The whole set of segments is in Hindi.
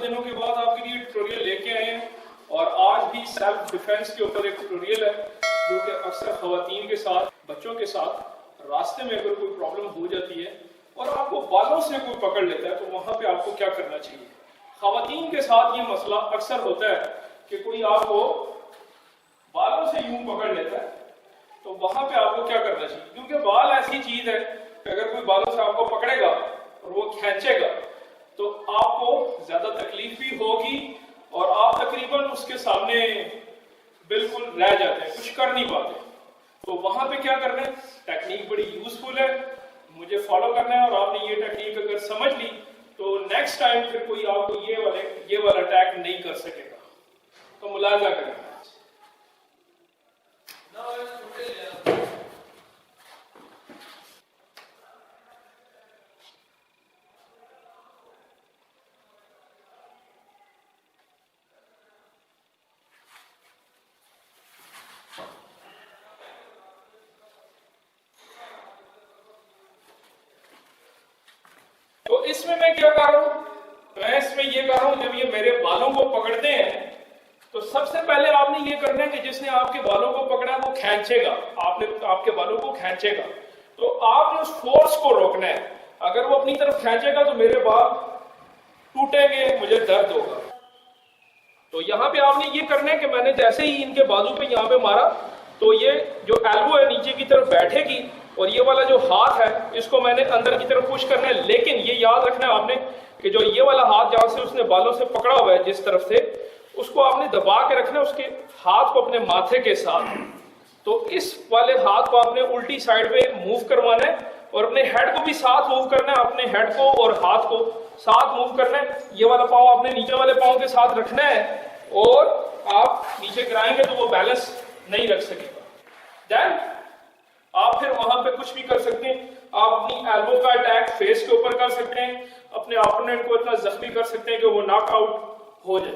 दिनों के बाद आपके लिए ट्यूटोरियल लेके आए हैं और आज भी सेल्फ डिफेंस के ऊपर एक ट्यूटोरियल है जो कि अक्सर खवातीन के साथ, बच्चों के साथ रास्ते में अगर कोई प्रॉब्लम हो जाती है और आपको बालों से कोई पकड़ लेता है तो वहां पे आपको क्या करना चाहिए। खवातीन के साथ ये मसला अक्सर होता है कि कोई आपको बालों से यूं पकड़ लेता है तो वहां पे आपको क्या करना चाहिए, क्योंकि बाल ऐसी चीज है कि अगर कोई बालों से आपको पकड़ेगा और वो खींचेगा तो आपको ज्यादा तकलीफ भी होगी और आप तकरीबन उसके सामने बिल्कुल रह जाते हैं, कुछ कर नहीं पाते। तो वहां पे क्या करना है, टेक्निक बड़ी यूजफुल है, मुझे फॉलो करना है और आपने ये टेक्निक अगर समझ ली तो नेक्स्ट टाइम फिर कोई आपको ये वाला अटैक नहीं कर सकेगा। तो मुलाजा करें। तो इसमें मैं क्या कर रहा हूं, मैं इसमें ये कर रहा हूं, जब ये मेरे बालों को पकड़ते हैं तो सबसे पहले आपने ये करना है कि जिसने आपके बालों को पकड़ा वो खींचेगा, आपके बालों को खींचेगा तो आपने उस फोर्स को रोकना है। अगर वो अपनी तरफ खींचेगा तो मेरे बाल टूटेंगे, मुझे दर्द होगा। तो यहाँ पे आपने ये करना है कि मैंने जैसे ही इनके बाजू पे यहाँ पे मारा तो ये जो एल्बो है नीचे की तरफ बैठेगी और ये वाला जो हाथ है इसको मैंने अंदर की तरफ पुश करना है। लेकिन ये याद रखना है आपने कि जो ये वाला हाथ जहां से उसने बालों से पकड़ा हुआ है जिस तरफ से, उसको आपने दबा के रखना है उसके हाथ को अपने माथे के साथ। तो इस वाले हाथ को आपने उल्टी साइड पे मूव करवाना है और अपने हेड को भी साथ मूव करना है, अपने हेड को और हाथ को साथ मूव करना है। ये वाला पाँव आपने नीचे वाले पाँव के साथ रखना है और आप नीचे गिराएंगे तो वो बैलेंस नहीं रख सकेगा। देन आप फिर वहां पे कुछ भी कर सकते हैं, आप अपनी एल्बो का अटैक फेस के ऊपर कर सकते हैं, अपने ओपोनेंट को इतना जख्मी कर सकते हैं कि वो नॉकआउट हो जाए।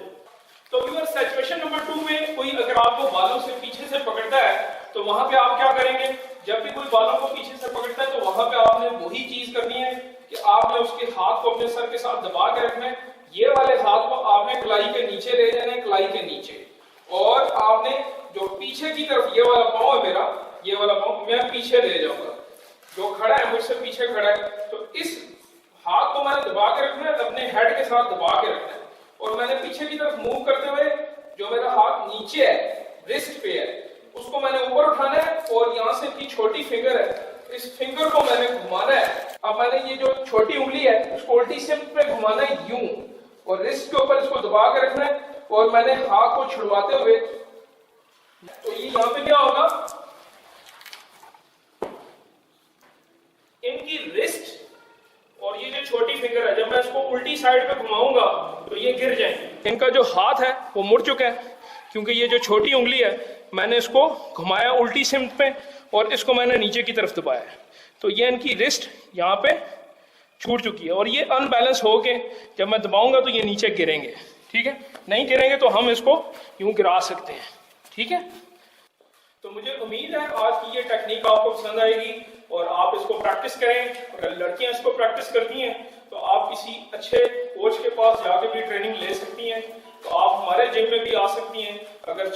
तो व्यूअर, सिचुएशन नंबर 2 में कोई अगर आपको बालों से पीछे से पकड़ता है तो वहां पे आप क्या करेंगे, जब भी कोई बालों को पीछे से पकड़ता है तो वहां पे आपने वही चीज करनी है कि आपने उसके हाथ को अपने सर के साथ दबा के रखना है। ये वाले हाथ को आपने कलाई के नीचे ले जाना है, कलाई के नीचे, और आपने जो पीछे की तरफ ये वाला पाँव है मेरा, ये वाला पाँव मैं पीछे ले जाऊंगा, जो खड़ा है मुझसे पीछे खड़ा है तो इस हाथ को मैंने दबा के रखना है, अपने हेड के साथ दबा के रखना है और मैंने पीछे की तरफ मूव करते हुए जो मेरा हाथ नीचे है, रिस्ट पे है, उसको मैंने ऊपर उठाना है और यहाँ से की छोटी फिंगर है, इस फिंगर को मैंने घुमाना है। अब मैंने ये जो छोटी उंगली है उसको उल्टी सिम पे घुमाना है यूं और रिस्ट के ऊपर इसको दबा के रखना है और मैंने हाथ को छुड़वाते हुए, तो ये यहाँ पे क्या होगा, इनकी रिस्ट और ये जो छोटी फिंगर है जब मैं इसको उल्टी साइड पे घुमाऊंगा तो ये गिर जाएंगे। इनका जो हाथ है वो मुड़ चुका है क्योंकि ये जो छोटी उंगली है मैंने इसको घुमाया उल्टी सिमत पे और इसको मैंने नीचे की तरफ दबाया, तो ये इनकी रिस्ट यहाँ पे छूट चुकी है और ये अनबैलेंस हो के जब मैं दबाऊंगा तो ये नीचे गिरेंगे। ठीक है, नहीं गिरेंगे तो हम इसको यूं गिरा सकते हैं। ठीक है, तो मुझे उम्मीद है आज की ये टेक्निक आपको पसंद आएगी और आप इसको प्रैक्टिस करें। अगर लड़कियां इसको प्रैक्टिस करती हैं तो आप किसी अच्छे कोच के पास जाके भी ट्रेनिंग ले सकती हैं, तो आप हमारे जिम में भी आ सकती हैं। अगर